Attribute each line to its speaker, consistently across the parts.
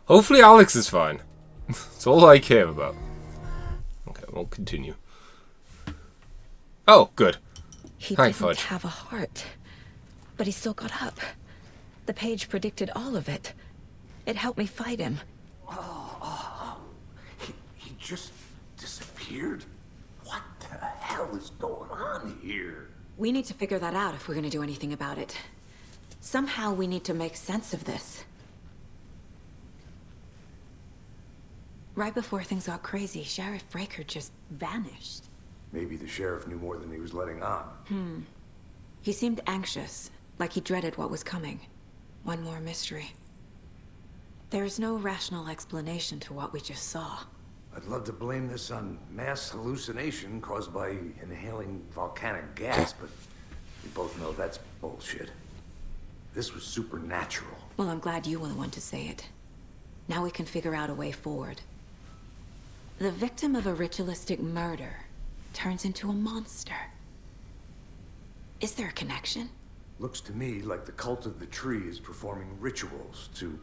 Speaker 1: Hopefully Alex is fine. That's all I care about. Okay, we'll continue. Oh, good.
Speaker 2: He
Speaker 1: Hi,
Speaker 2: didn't
Speaker 1: Fudge.
Speaker 2: have a heart, but he still got up. The page predicted all of it. It helped me fight him.
Speaker 3: He just disappeared? What the hell is going on here?
Speaker 2: We need to figure that out if we're going to do anything about it. Somehow we need to make sense of this. Right before things got crazy, Sheriff Breaker just vanished.
Speaker 3: Maybe the sheriff knew more than he was letting on.
Speaker 2: He seemed anxious, like he dreaded what was coming. One more mystery. There is no rational explanation to what we just saw.
Speaker 3: I'd love to blame this on mass hallucination caused by inhaling volcanic gas, but we both know that's bullshit. This was supernatural.
Speaker 2: Well, I'm glad you were the one to say it. Now we can figure out a way forward. The victim of a ritualistic murder turns into a monster. Is there a connection?
Speaker 3: Looks to me like the cult of the tree is performing rituals to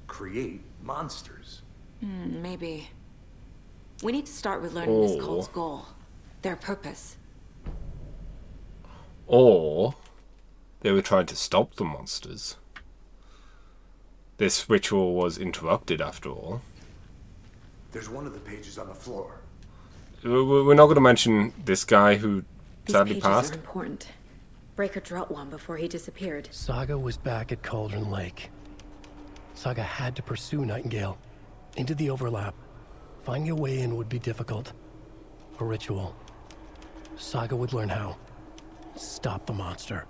Speaker 3: create monsters.
Speaker 2: Maybe. We need to start with learning this cult's goal. Their purpose.
Speaker 1: Or they were trying to stop the monsters. This ritual was interrupted after all.
Speaker 3: There's one of the pages on the floor.
Speaker 1: We're not going to mention this guy who sadly
Speaker 2: These pages
Speaker 1: passed.
Speaker 2: are important. Breaker dropped one before he disappeared.
Speaker 4: Saga was back at Cauldron Lake. Saga had to pursue Nightingale. Into the overlap. Finding a way in would be difficult. A ritual. Saga would learn how. Stop the monster.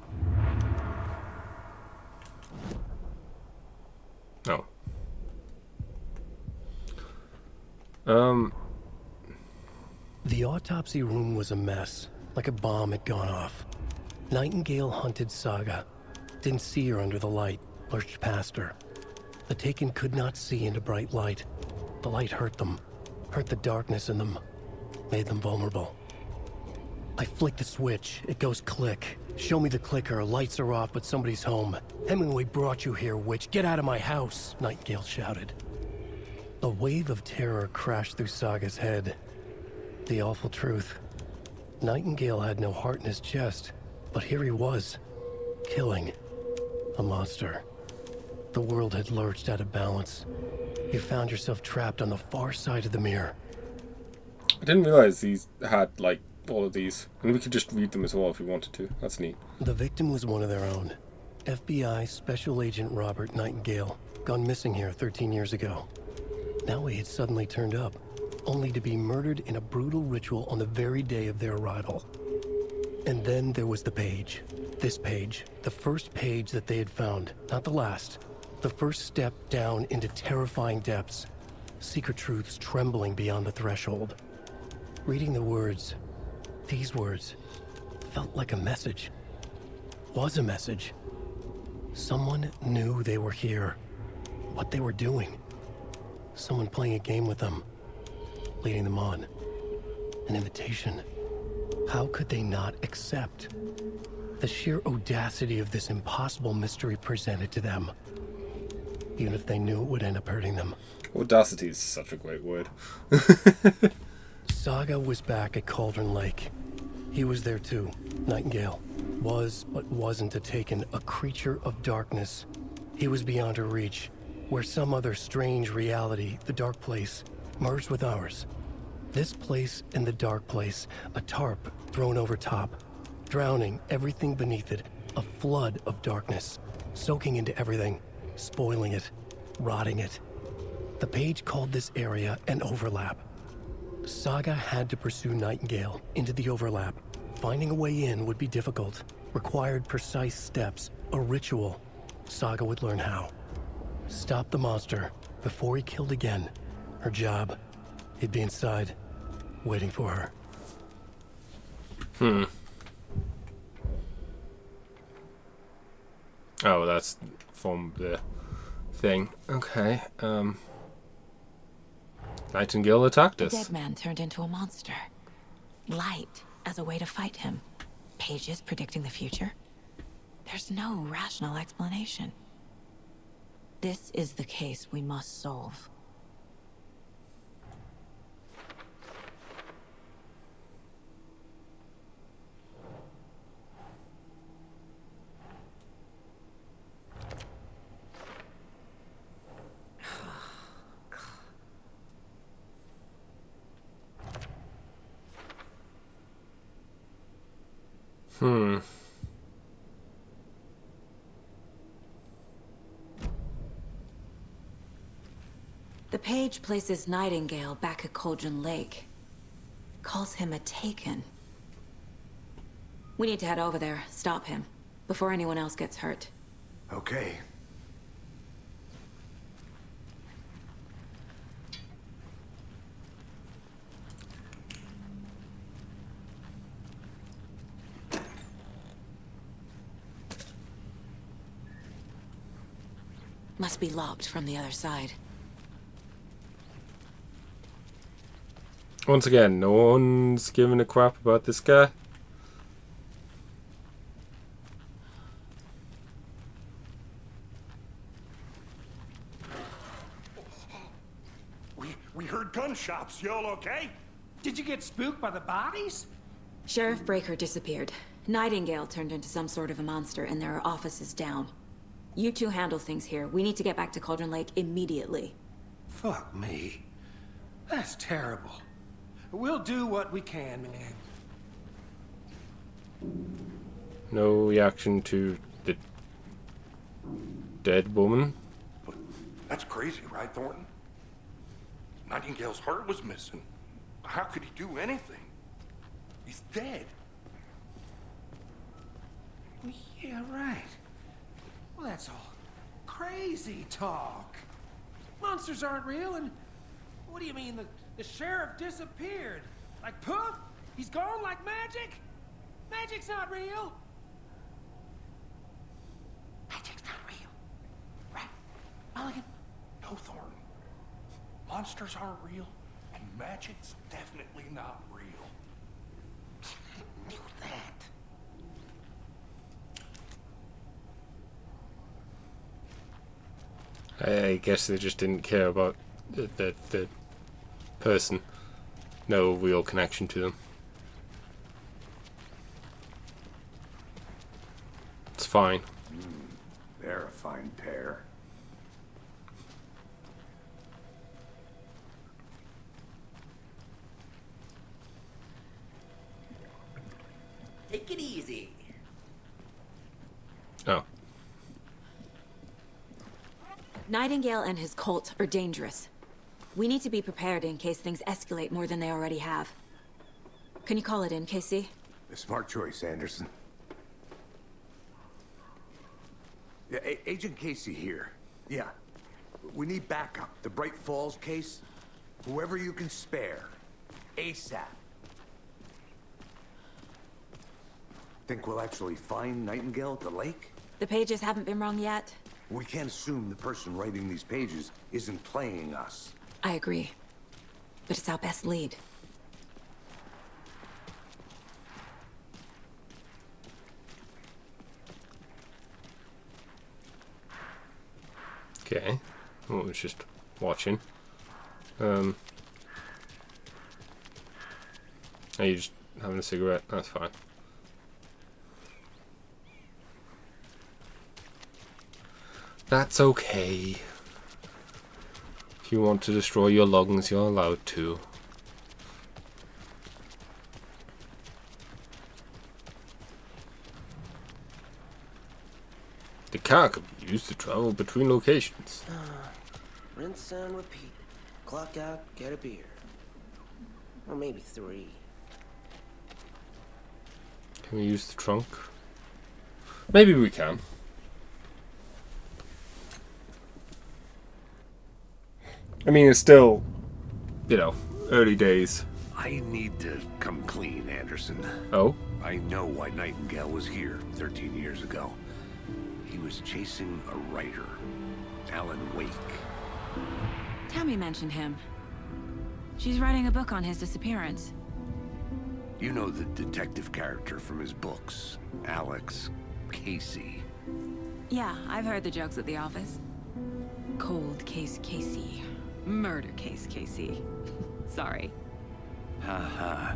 Speaker 1: No.
Speaker 4: The autopsy room was a mess, like a bomb had gone off. Nightingale hunted Saga. Didn't see her under the light, lurched past her. The Taken could not see into bright light. The light hurt them, hurt the darkness in them, made them vulnerable. I flick the switch, it goes click. Show me the clicker, lights are off, but somebody's home. Hemingway brought you here, witch. Get out of my house, Nightingale shouted. A wave of terror crashed through Saga's head. The awful truth. Nightingale had no heart in his chest, but here he was, killing a monster. The world had lurched out of balance. You found yourself trapped on the far side of the mirror.
Speaker 1: I didn't realize these had, like, all of these. And we could just read them as well if we wanted to. That's neat.
Speaker 4: The victim was one of their own. FBI Special Agent Robert Nightingale, gone missing here 13 years ago. Now he had suddenly turned up, only to be murdered in a brutal ritual on the very day of their arrival. And then there was the page. This page, the first page that they had found, not the last. The first step down into terrifying depths. Secret truths trembling beyond the threshold. Reading the words, these words, felt like a message. Was a message. Someone knew they were here. What they were doing. Someone playing a game with them. Leading them on. An invitation. How could they not accept? The sheer audacity of this impossible mystery presented to them. Even if they knew it would end up hurting them.
Speaker 1: Audacity is such a great word.
Speaker 4: Saga was back at Cauldron Lake. He was there too, Nightingale. Was, but wasn't a Taken, a creature of darkness. He was beyond her reach, where some other strange reality, the dark place, merged with ours. This place and the dark place, a tarp thrown over top, drowning everything beneath it, a flood of darkness, soaking into everything, spoiling it, rotting it. The page called this area an overlap. Saga had to pursue Nightingale into the overlap. Finding a way in would be difficult, required precise steps, a ritual. Saga would learn how. Stop the monster before he killed again. Her job. He'd be inside, waiting for her.
Speaker 1: Oh, that's from the thing. Okay. Nightingale attacked
Speaker 2: The
Speaker 1: us.
Speaker 2: dead man turned into a monster. Light as a way to fight him. Pages predicting the future. There's no rational explanation. This is the case we must solve. The page places Nightingale back at Cauldron Lake. Calls him a Taken. We need to head over there, stop him, before anyone else gets hurt.
Speaker 3: Okay.
Speaker 2: Must be locked from the other side.
Speaker 1: Once again, no one's giving a crap about this guy.
Speaker 5: We heard gunshots. Y'all okay?
Speaker 6: Did you get spooked by the bodies?
Speaker 2: Sheriff Breaker disappeared. Nightingale turned into some sort of a monster, and there are offices down. You two handle things here. We need to get back to Cauldron Lake immediately.
Speaker 6: Fuck me. That's terrible. We'll do what we can, man.
Speaker 1: No reaction to the dead woman.
Speaker 5: But that's crazy, right, Thornton? Nightingale's heart was missing. How could he do anything? He's dead.
Speaker 6: Yeah, right. Well, that's all crazy talk. Monsters aren't real, and what do you mean the sheriff disappeared? Like poof? He's gone like magic? Magic's not real. Magic's not real. Right, Mulligan?
Speaker 5: No, Thornton. Monsters aren't real, and magic's definitely not real.
Speaker 6: I knew that.
Speaker 1: I guess they just didn't care about the person. No real connection to them. It's fine.
Speaker 3: They're a fine pair.
Speaker 7: Take it easy.
Speaker 1: Oh.
Speaker 2: Nightingale and his cult are dangerous. We need to be prepared in case things escalate more than they already have. Can you call it in, Casey?
Speaker 3: A smart choice, Anderson. Yeah, Agent Casey here. Yeah. We need backup. The Bright Falls case. Whoever you can spare. ASAP. Think we'll actually find Nightingale at the lake?
Speaker 2: The pages haven't been wrong yet.
Speaker 3: We can't assume the person writing these pages isn't playing us.
Speaker 2: I agree. But it's our best lead.
Speaker 1: Okay. Well, I was just watching. Are you just having a cigarette? That's fine. That's okay. If you want to destroy your lungs, you're allowed to. The car could be used to travel between locations.
Speaker 7: Rinse and repeat. Clock out, get a beer. Or maybe 3.
Speaker 1: Can we use the trunk? Maybe we can. I mean, it's still, you know, early days.
Speaker 3: I need to come clean, Anderson.
Speaker 1: Oh?
Speaker 3: I know why Nightingale was here 13 years ago. He was chasing a writer, Alan Wake.
Speaker 2: Tammy mentioned him. She's writing a book on his disappearance.
Speaker 3: You know the detective character from his books, Alex Casey.
Speaker 2: Yeah, I've heard the jokes at the office. case Casey. Murder case Casey. Sorry.
Speaker 3: Haha.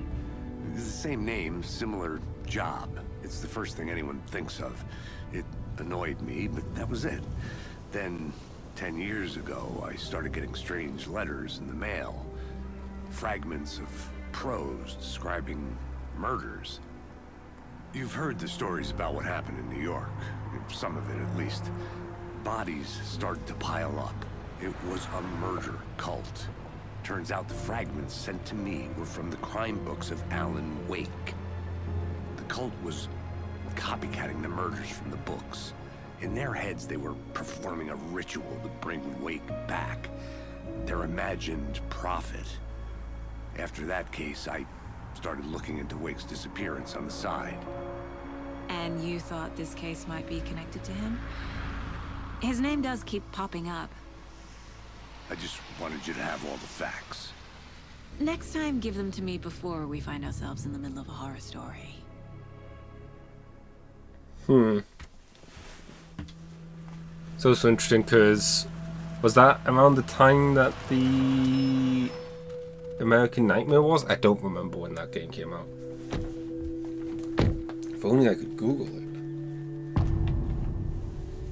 Speaker 3: It's the same name, similar job. It's the first thing anyone thinks of. It annoyed me, but that was it. Then, 10 years ago, I started getting strange letters in the mail. Fragments of prose describing murders. You've heard the stories about what happened in New York. Some of it, at least. Bodies started to pile up. It was a murder cult. Turns out the fragments sent to me were from the crime books of Alan Wake. The cult was copycatting the murders from the books. In their heads, they were performing a ritual to bring Wake back. Their imagined prophet. After that case, I started looking into Wake's disappearance on the side.
Speaker 2: And you thought this case might be connected to him? His name does keep popping up.
Speaker 3: I just wanted you to have all the facts.
Speaker 2: Next time, give them to me before we find ourselves in the middle of a horror story.
Speaker 1: It's also interesting because was that around the time that the American Nightmare was? I don't remember when that game came out. If only I could Google it.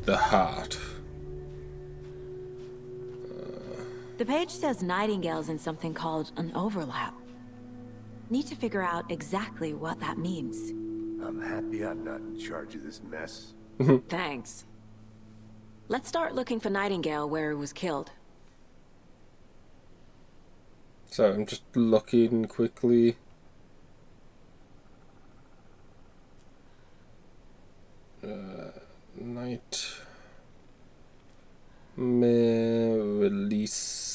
Speaker 1: The Heart.
Speaker 2: The page says Nightingale's in something called an overlap. Need to figure out exactly what that means.
Speaker 3: I'm happy I'm not in charge of this mess.
Speaker 2: Thanks. Let's start looking for Nightingale where he was killed.
Speaker 1: So I'm just looking quickly. Nightmare release.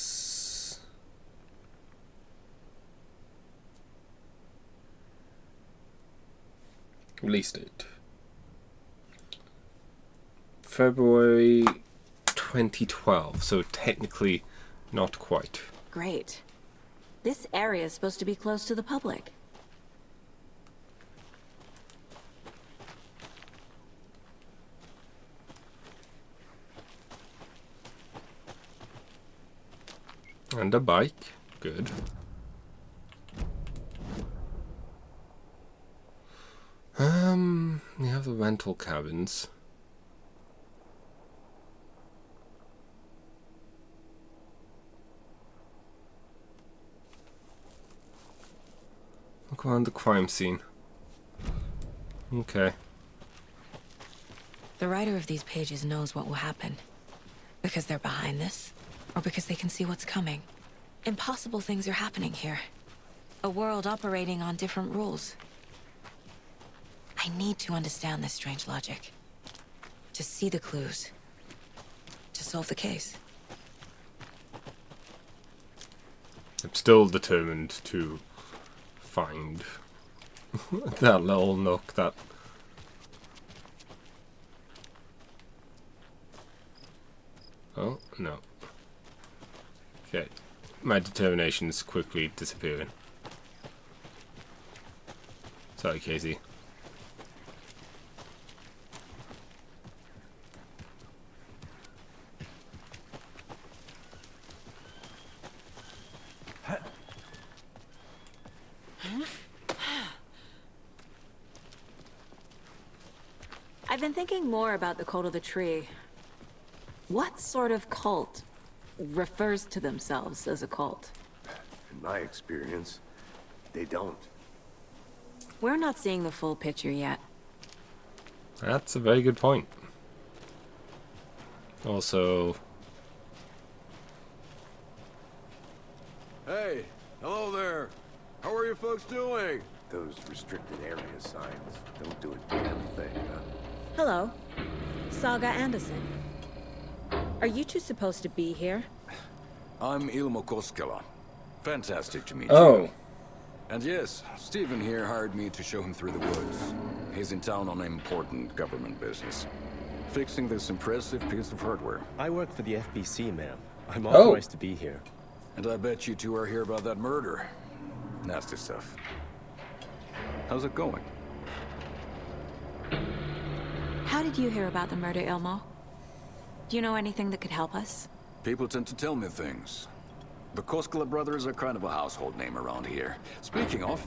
Speaker 1: Release date. February 2012, so technically not quite.
Speaker 2: Great. This area is supposed to be closed to the public.
Speaker 1: And a bike. Good. We have the rental cabins. Look around the crime scene. Okay.
Speaker 2: The writer of these pages knows what will happen. Because they're behind this, or because they can see what's coming. Impossible things are happening here. A world operating on different rules. I need to understand this strange logic. To see the clues. To solve the case.
Speaker 1: I'm still determined to find that little nook that... Oh, no. Okay. My determination's quickly disappearing. Sorry, Casey.
Speaker 2: I've been thinking more about the cult of the tree. What sort of cult refers to themselves as a cult?
Speaker 3: In my experience, they don't.
Speaker 2: We're not seeing the full picture yet.
Speaker 1: That's a very good point. Also...
Speaker 8: Hey, hello there. How are you folks doing?
Speaker 3: Those restricted area signs don't do a damn thing, huh?
Speaker 2: Hello. Saga Anderson. Are you two supposed to be here?
Speaker 8: I'm Ilmo Koskela. Fantastic to meet
Speaker 1: Oh.
Speaker 8: you. And yes, Stephen here hired me to show him through the woods. He's in town on important government business. Fixing this impressive piece of hardware.
Speaker 9: I work for the FBC, ma'am. I'm
Speaker 1: Oh.
Speaker 9: authorized to be here.
Speaker 8: And I bet you two are here about that murder. Nasty stuff. How's it going?
Speaker 2: How did you hear about the murder, Ilmo? Do you know anything that could help us?
Speaker 8: People tend to tell me things. The Koskela brothers are kind of a household name around here. Speaking of,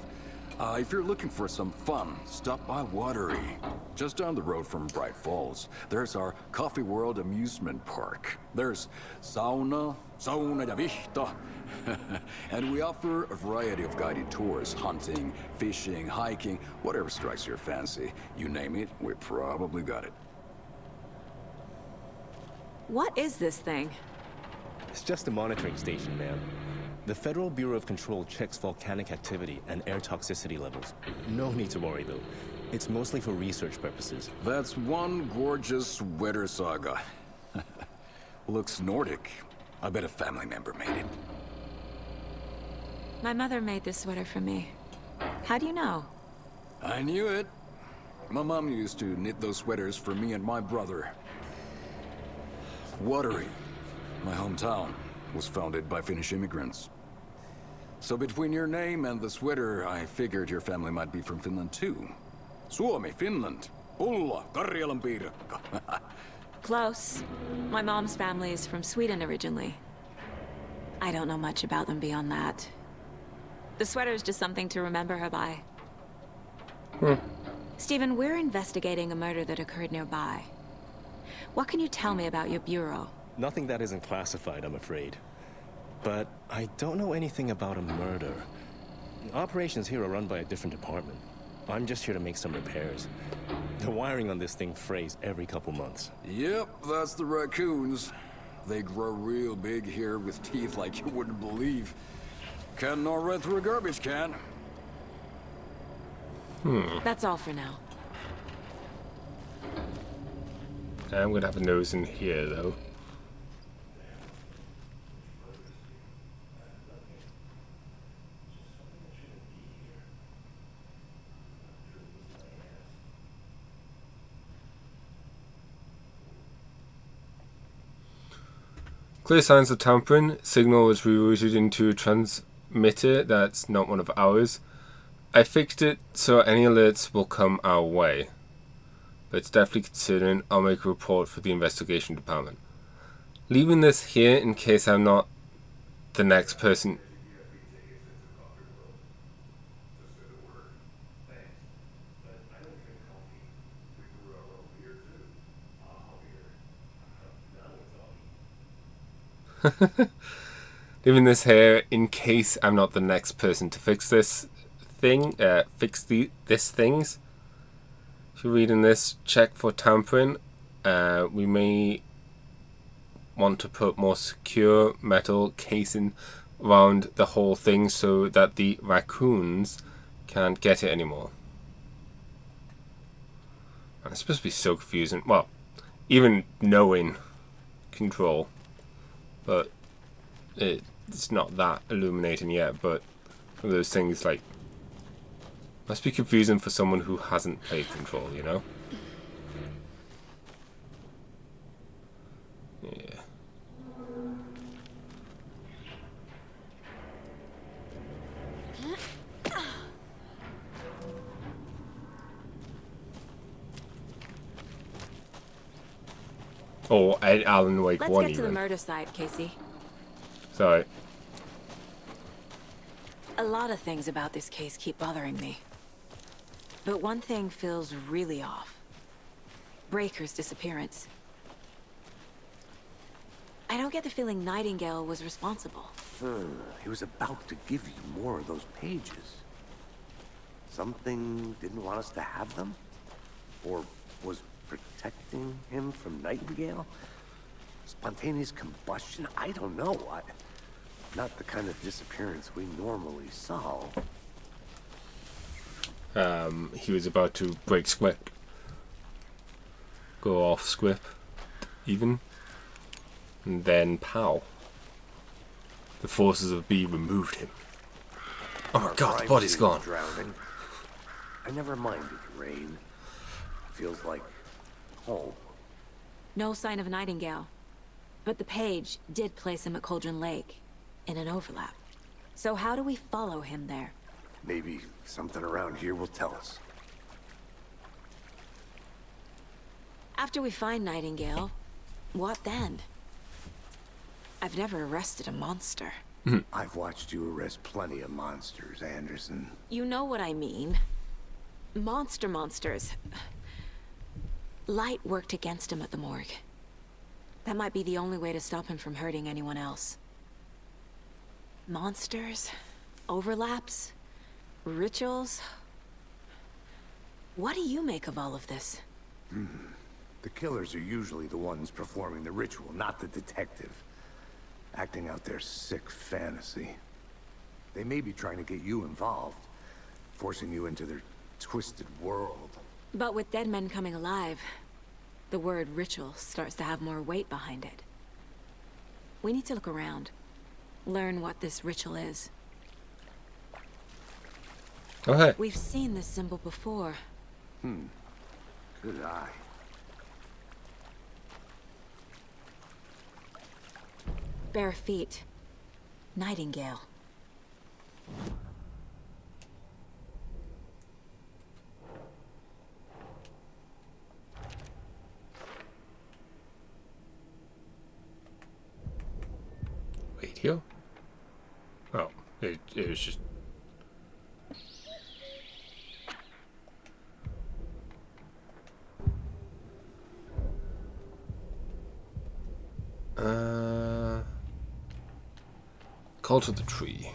Speaker 8: if you're looking for some fun, stop by Watery. Just down the road from Bright Falls, there's our Coffee World amusement park. There's sauna ja vihto. And we offer a variety of guided tours, hunting, fishing, hiking, whatever strikes your fancy. You name it, we probably got it.
Speaker 2: What is this thing?
Speaker 9: It's just a monitoring station, ma'am. The Federal Bureau of Control checks volcanic activity and air toxicity levels. No need to worry, though. It's mostly for research purposes.
Speaker 8: That's one gorgeous sweater saga. Looks Nordic. I bet a family member made it.
Speaker 2: My mother made this sweater for me. How do you know?
Speaker 8: I knew it. My mom used to knit those sweaters for me and my brother. Watery, my hometown, was founded by Finnish immigrants. So between your name and the sweater, I figured your family might be from Finland too. Suomi, Finland. Ulla, Karjalan piirakka.
Speaker 2: Close. My mom's family is from Sweden originally. I don't know much about them beyond that. The sweater is just something to remember her by. Stephen, we're investigating a murder that occurred nearby. What can you tell me about your bureau?
Speaker 9: Nothing that isn't classified, I'm afraid. But I don't know anything about a murder. Operations here are run by a different department. I'm just here to make some repairs. The wiring on this thing frays every couple months.
Speaker 8: Yep, that's the raccoons. They grow real big here with teeth like you wouldn't believe. Can't gnaw right through a garbage can.
Speaker 2: That's all for now.
Speaker 1: I'm gonna have a nose in here, though. Clear signs of tampering. Signal was rerouted into a transmitter that's not one of ours. I fixed it so any alerts will come our way. But it's definitely considering. I'll make a report for the investigation department. Leaving this here in case I'm not the next person. Leaving this here in case I'm not the next person to fix this thing. This things. If you're reading this, check for tampering. We may want to put more secure metal casing around the whole thing so that the raccoons can't get it anymore. And it's supposed to be so confusing. Well, even knowing control. But it's not that illuminating yet. But one of those things like must be confusing for someone who hasn't played Control, you know? Yeah. Oh, Alan Wake
Speaker 2: Let's
Speaker 1: 1
Speaker 2: get to the
Speaker 1: even.
Speaker 2: murder site, Casey.
Speaker 1: Sorry.
Speaker 2: A lot of things about this case keep bothering me. But one thing feels really off. Breaker's disappearance. I don't get the feeling Nightingale was responsible.
Speaker 3: He was about to give you more of those pages. Something didn't want us to have them? Or was protecting him from Nightingale? Spontaneous combustion? I don't know. Not the kind of disappearance we normally solve.
Speaker 1: He was about to break script. Go off script, even. And then, pow. The forces of B removed him. Oh my god, the body's gone.
Speaker 3: Drowning. I never minded rain. Feels like home.
Speaker 2: No sign of Nightingale. But the page did place him at Cauldron Lake, in an overlap. So how do we follow him there?
Speaker 3: Maybe something around here will tell us.
Speaker 2: After we find Nightingale, what then? I've never arrested a monster.
Speaker 3: I've watched you arrest plenty of monsters, Anderson.
Speaker 2: You know what I mean. Monsters. Light worked against him at the morgue. That might be the only way to stop him from hurting anyone else. Monsters, overlaps, rituals. What do you make of all of this?
Speaker 3: The killers are usually the ones performing the ritual, not the detective. Acting out their sick fantasy. They may be trying to get you involved, forcing you into their twisted world.
Speaker 2: But with dead men coming alive, the word ritual starts to have more weight behind it. We need to look around. Learn what this ritual is.
Speaker 1: Okay.
Speaker 2: We've seen this symbol before.
Speaker 3: Good eye.
Speaker 2: Bare feet. Nightingale.
Speaker 1: Radio? Oh, it was just... Call to the tree.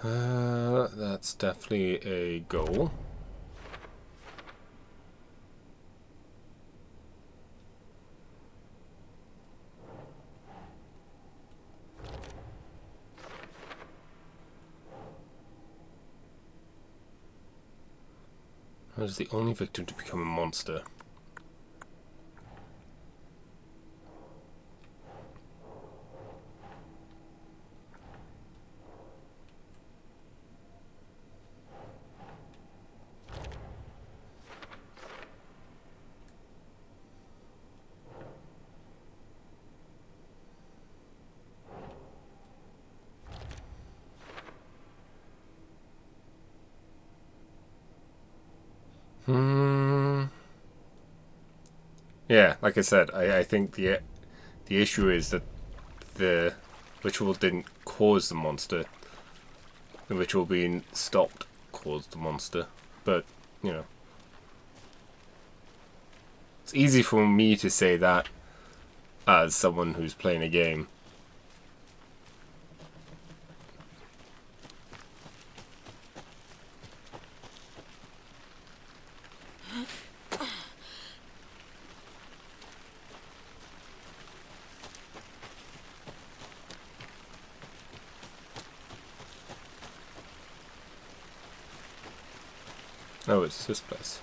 Speaker 1: That's definitely a goal. I was the only victim to become a monster. Yeah, like I said, I think the issue is that the ritual didn't cause the monster. The ritual being stopped caused the monster. But, you know. It's easy for me to say that as someone who's playing a game. Oh, it's this place.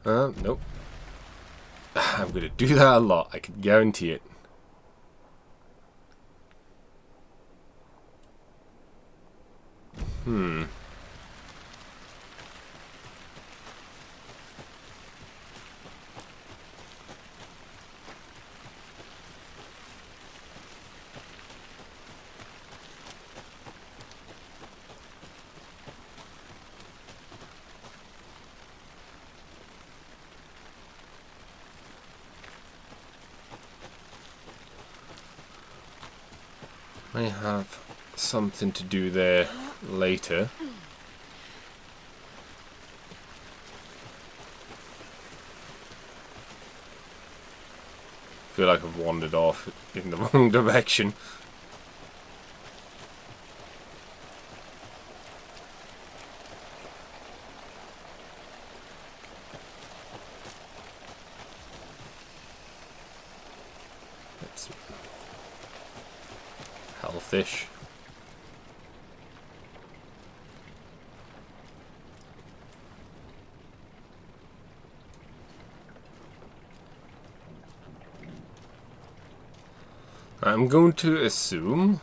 Speaker 1: Nope. I'm gonna do that a lot, I can guarantee it. May have something to do there later. Feel like I've wandered off in the wrong direction. That's healthish. I'm going to assume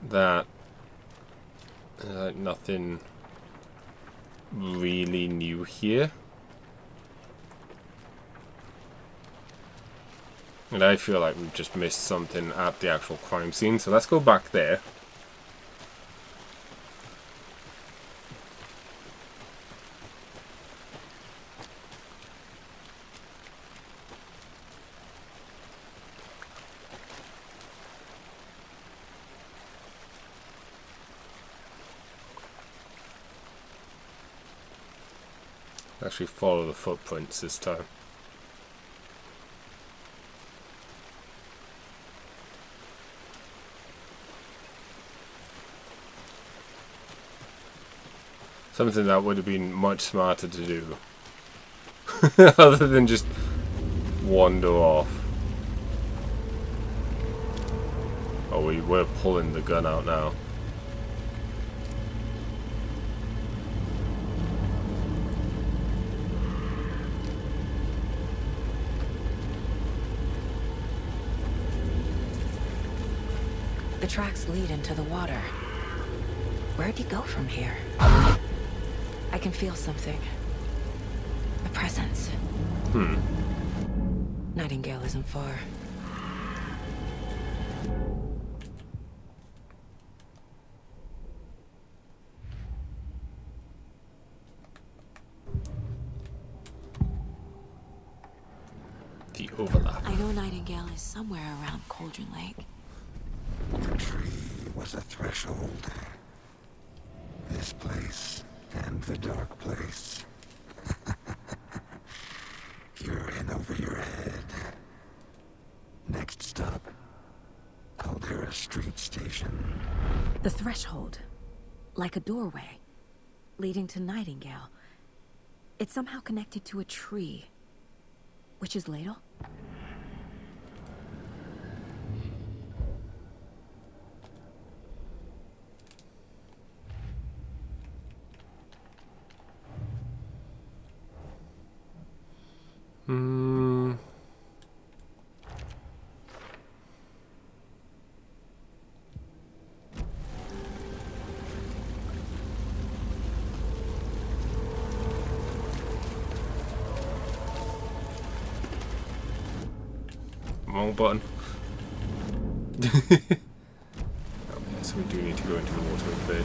Speaker 1: that nothing really new here. And I feel like we've just missed something at the actual crime scene. So let's go back there. Actually follow the footprints this time. Something that would have been much smarter to do. Other than just wander off. Oh, we're pulling the gun out now.
Speaker 2: The tracks lead into the water. Where'd he go from here? I can feel something. A presence. Nightingale isn't far.
Speaker 1: The overlap.
Speaker 2: I know Nightingale is somewhere around Cauldron Lake.
Speaker 3: The tree was a threshold. This place and the dark place. You're in over your head. Next stop, Caldera Street Station.
Speaker 2: The threshold. Like a doorway. Leading to Nightingale. It's somehow connected to a tree. Witch's Ladle?
Speaker 1: Wrong button. Okay, so we do need to go into the water a bit.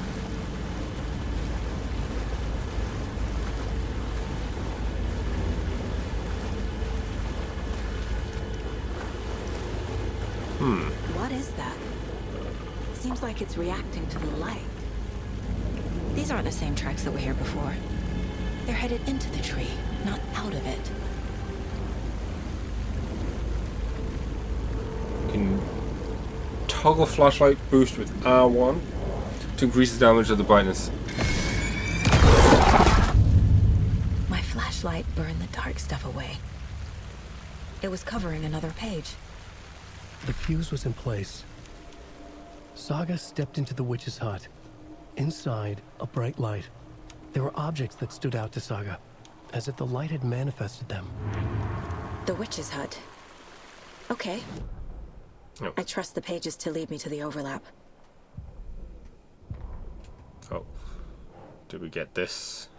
Speaker 2: What is that? Seems like it's reacting to the light. These aren't the same tracks that were here before. They're headed into the tree, not out of it.
Speaker 1: You can toggle flashlight boost with R1 to increase the damage of the brightness.
Speaker 2: My flashlight burned the dark stuff away. It was covering another page.
Speaker 4: The fuse was in place. Saga stepped into the witch's hut. Inside, a bright light. There were objects that stood out to Saga, as if the light had manifested them.
Speaker 2: The witch's hut. Okay.
Speaker 1: Oh.
Speaker 2: I trust the pages to lead me to the overlap.
Speaker 1: Oh. Did we get this?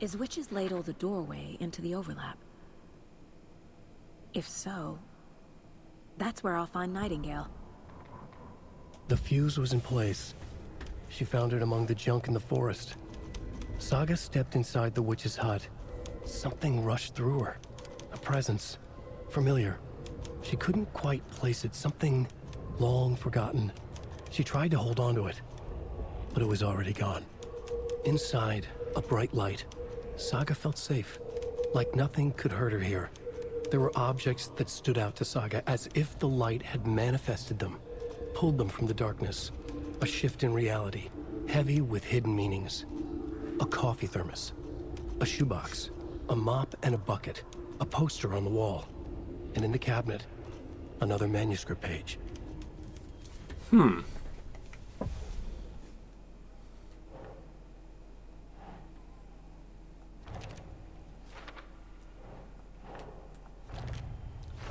Speaker 2: Is Witch's Ladle the doorway into the overlap? If so, that's where I'll find Nightingale.
Speaker 4: The fuse was in place. She found it among the junk in the forest. Saga stepped inside the witch's hut. Something rushed through her. A presence. Familiar. She couldn't quite place it. Something long forgotten. She tried to hold on to it, but it was already gone. Inside, a bright light. Saga felt safe. Like nothing could hurt her here. There were objects that stood out to Saga as if the light had manifested them, pulled them from the darkness. A shift in reality, heavy with hidden meanings. A coffee thermos, a shoebox, a mop and a bucket, a poster on the wall, and in the cabinet, another manuscript page.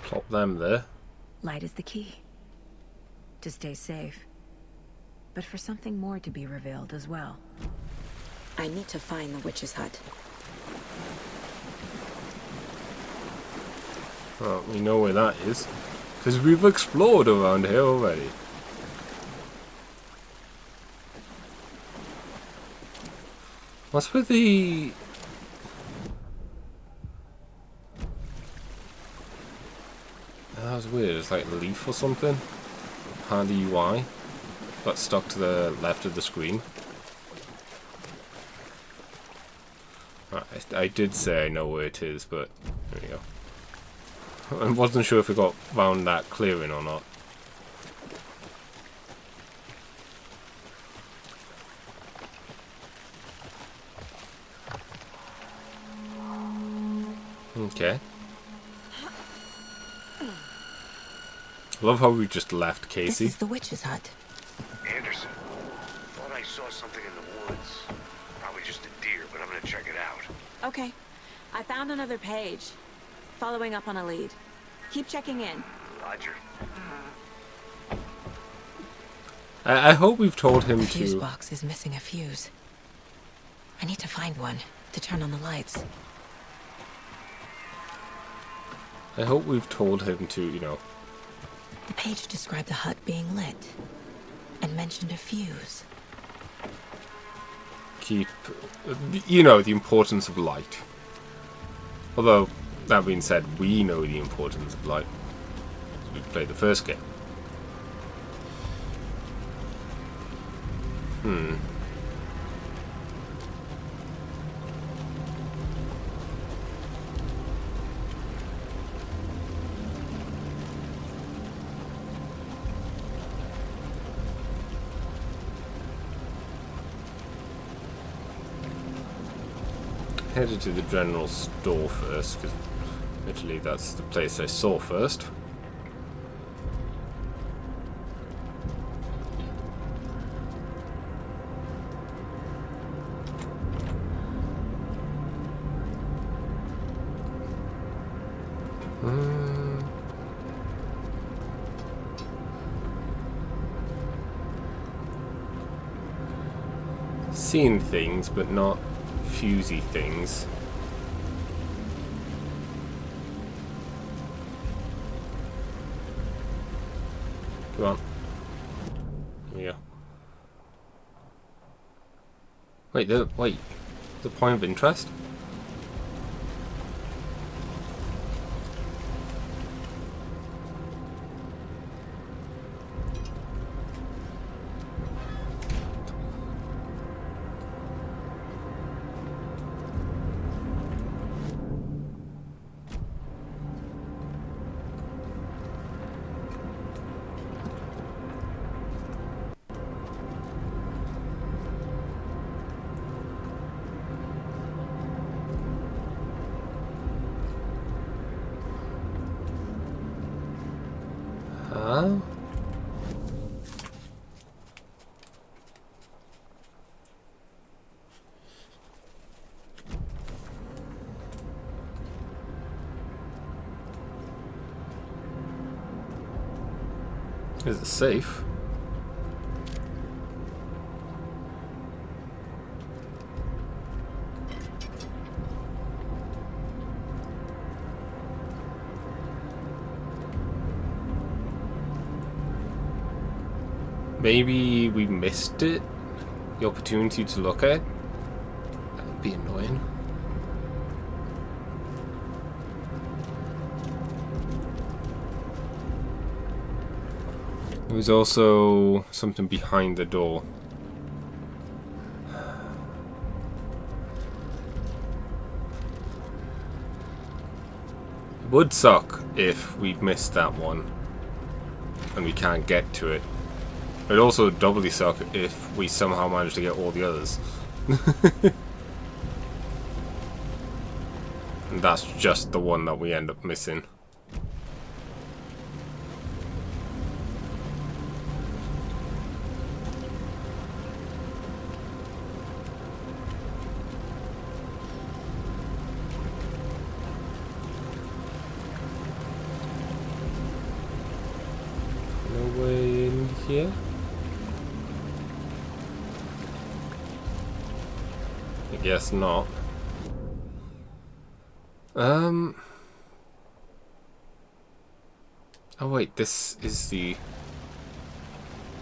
Speaker 1: Plop them there.
Speaker 2: Light is the key. To stay safe. but for something more to be revealed as well. I need to find the witch's hut.
Speaker 1: Well, we know where that is, because we've explored around here already. What's with the... That was weird, it's like a leaf or something. Part of the UI got stuck to the left of the screen. I did say I know where it is, but there we go. I wasn't sure if we got round that clearing or not. Okay. Love how we just left Casey.
Speaker 2: This is the witch's hut.
Speaker 3: Anderson, thought I saw something in the woods. Probably just a deer, but I'm gonna check it out.
Speaker 2: Okay. I found another page. Following up on a lead. Keep checking in.
Speaker 3: Roger.
Speaker 1: I hope we've told him
Speaker 2: The fuse
Speaker 1: to...
Speaker 2: box is missing a fuse. I need to find one to turn on the lights.
Speaker 1: I hope we've told him to, you know...
Speaker 2: The page described the hut being lit and mentioned a fuse.
Speaker 1: Keep... You know, the importance of light. Although, that being said, we know the importance of light. We played the first game. Headed to the general store first, because literally that's the place I saw first. Seeing things, but not fusey things. Come on. Here we go. Wait, the point of interest? Huh? Is it safe? Maybe we missed it? The opportunity to look at it? That would be annoying. There was also something behind the door. It would suck if we'd missed that one and we can't get to it. It'd also doubly suck if we somehow managed to get all the others. And that's just the one that we end up missing. No way in here? I guess not. Oh wait, this is the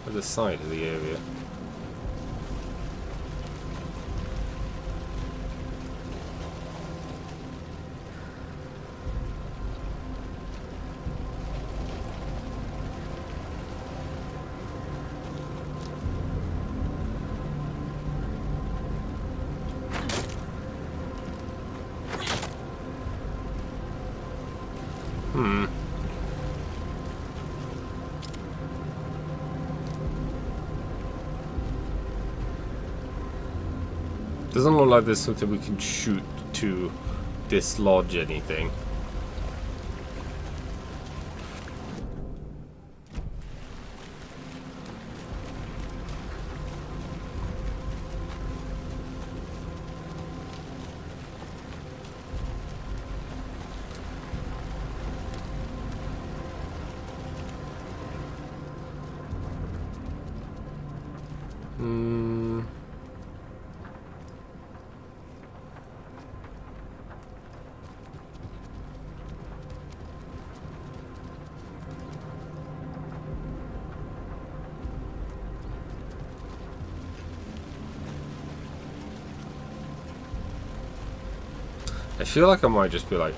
Speaker 1: other side of the area. Doesn't look like there's something we can shoot to dislodge anything. I feel like I might just be like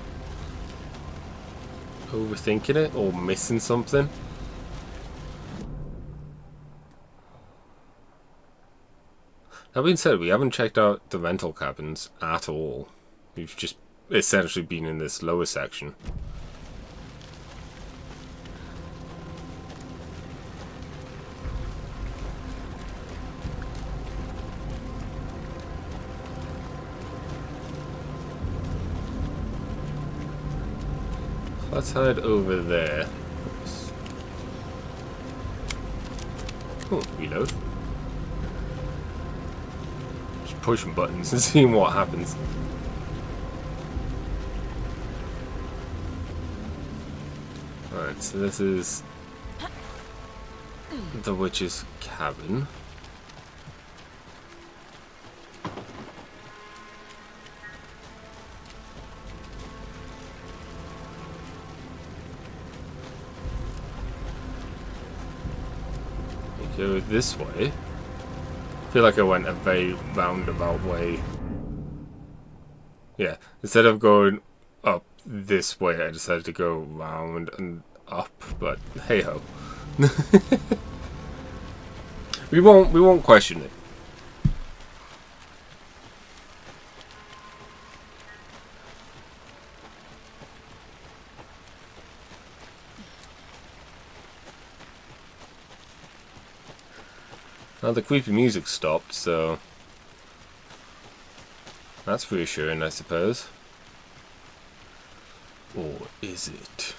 Speaker 1: overthinking it or missing something. That being said, we haven't checked out the rental cabins at all. We've just essentially been in this lower section. Let's head over there. Oops. Oh, reload. Just pushing buttons and seeing what happens. Alright, so this is the witch's cabin. Go this way. I feel like I went a very roundabout way. Yeah, instead of going up this way, I decided to go round and up, but hey ho. we won't question it. Now the creepy music stopped, so that's reassuring, I suppose. Or is it?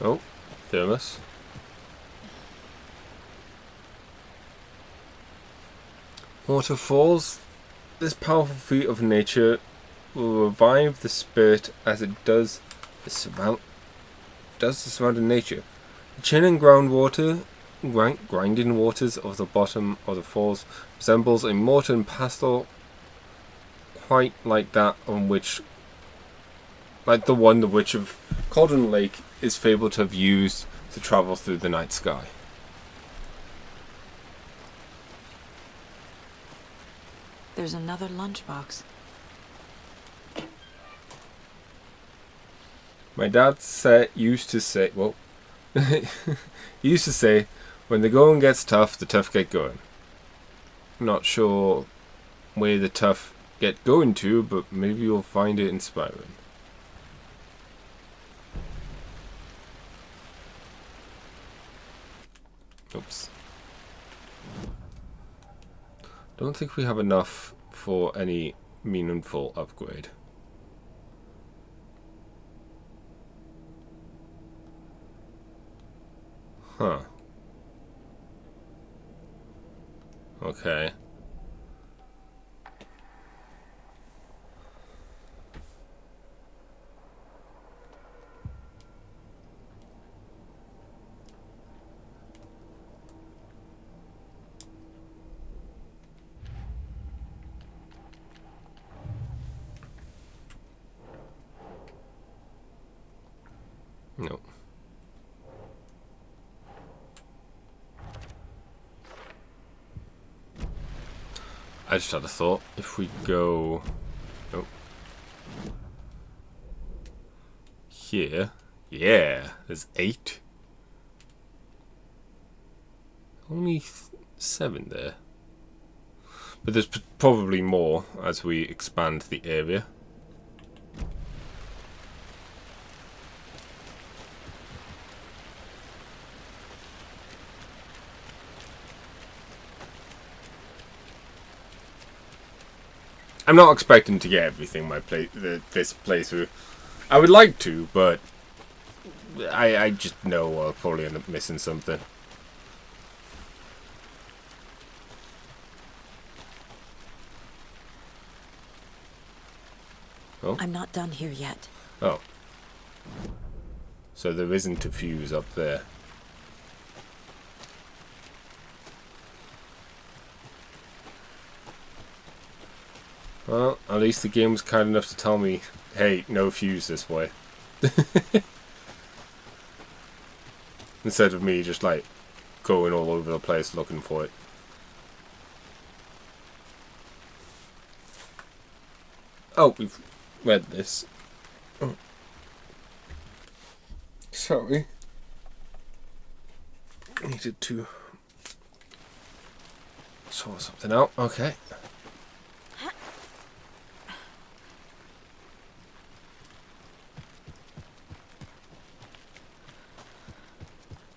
Speaker 1: Oh, thermos. Waterfalls. This powerful feat of nature will revive the spirit as it does the surrounding nature. The chilling grinding waters of the bottom of the falls resembles a molten pastel, quite like that on which, like the one the Witch of Cauldron Lake is fabled to have used to travel through the night sky.
Speaker 2: There's another lunchbox.
Speaker 1: My dad used to say, he used to say, when the going gets tough, the tough get going. Not sure where the tough get going to, but maybe you'll find it inspiring. Oops. Don't think we have enough for any meaningful upgrade. Huh. I just had a thought. If we go... Oh. Here. Yeah, there's 8. Only 7 there. But there's probably more as we expand the area. I'm not expecting to get everything this playthrough. I would like to, but I just know I'll probably end up missing something. Oh.
Speaker 2: I'm not done here yet.
Speaker 1: Oh. So there isn't a fuse up there. Well, at least the game was kind enough to tell me, hey, no fuse this way. Instead of me just like going all over the place looking for it. Oh, we've read this. Oh. Sorry. Needed to sort something out. Okay.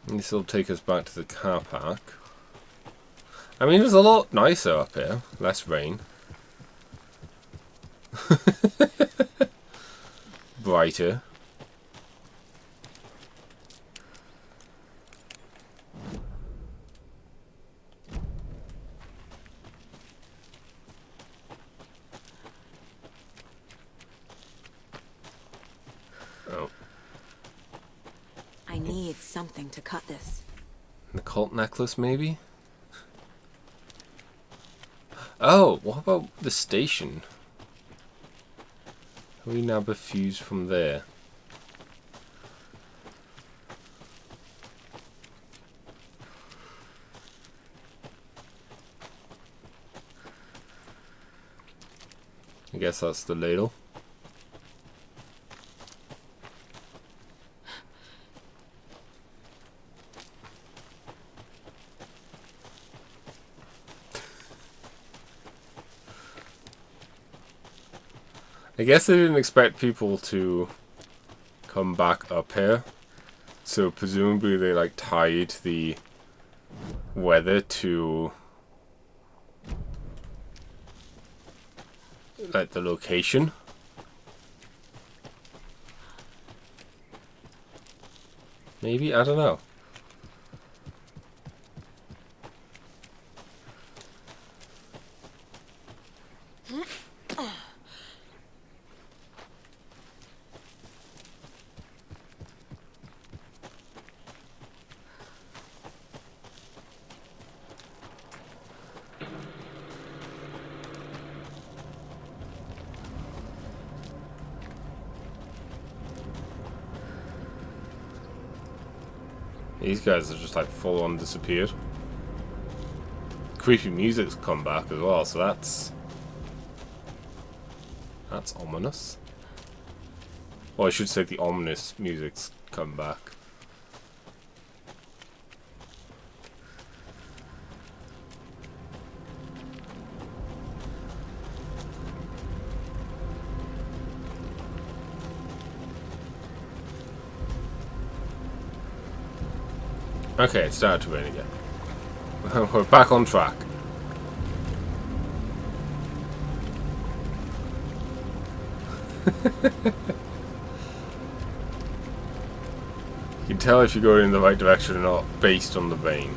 Speaker 1: This will take us back to the car park. I mean, it's a lot nicer up here. Less rain. Brighter. Oh.
Speaker 2: I need something to cut this.
Speaker 1: The cult necklace, maybe? Oh, what about the station? Can we nab a fuse from there? I guess that's the ladle. I guess they didn't expect people to come back up here, so presumably they like tied the weather to like the location. Maybe, I don't know. These guys are just like full on disappeared. Creepy music's come back as well, so that's ominous. Or I should say the ominous music's come back. Okay, it started to rain again. We're back on track. You can tell if you're going in the right direction or not based on the rain.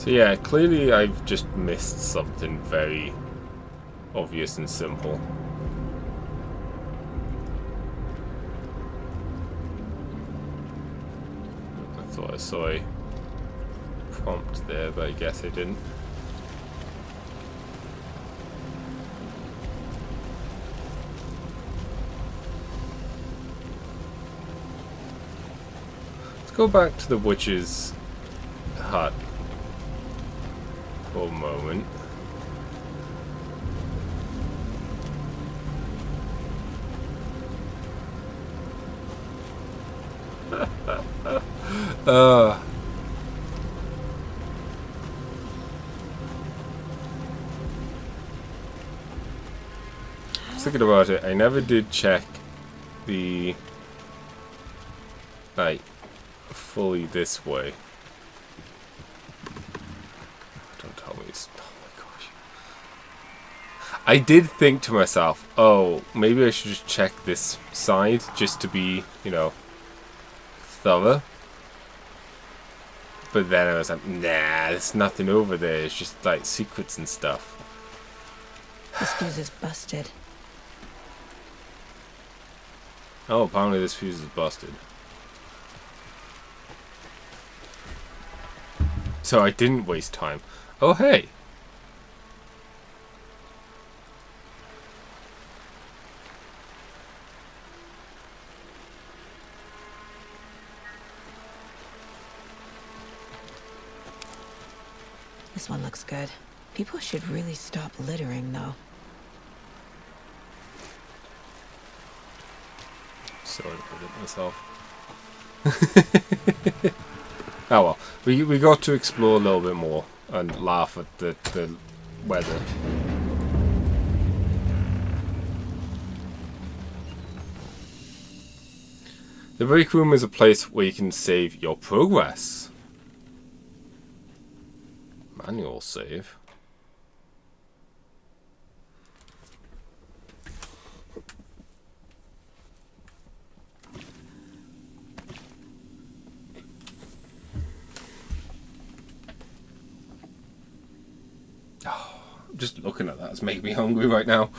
Speaker 1: So yeah, clearly I've just missed something very obvious and simple. I thought I saw a prompt there, but I guess I didn't. Let's go back to the witch's hut for a moment. Thinking about it, I never did check the like fully this way. Don't tell me it's, oh my gosh. I did think to myself, oh, maybe I should just check this side just to be, you know, thorough. But then I was like, nah, there's nothing over there. It's just like secrets and stuff.
Speaker 2: This fuse is busted.
Speaker 1: Oh, apparently this fuse is busted. So I didn't waste time. Oh, hey.
Speaker 2: This one looks good. People should really stop littering, though.
Speaker 1: Sorry to put it myself. Oh well, we got to explore a little bit more and laugh at the weather. The break room is a place where you can save your progress. Manual save. Oh, just looking at that's making me hungry right now.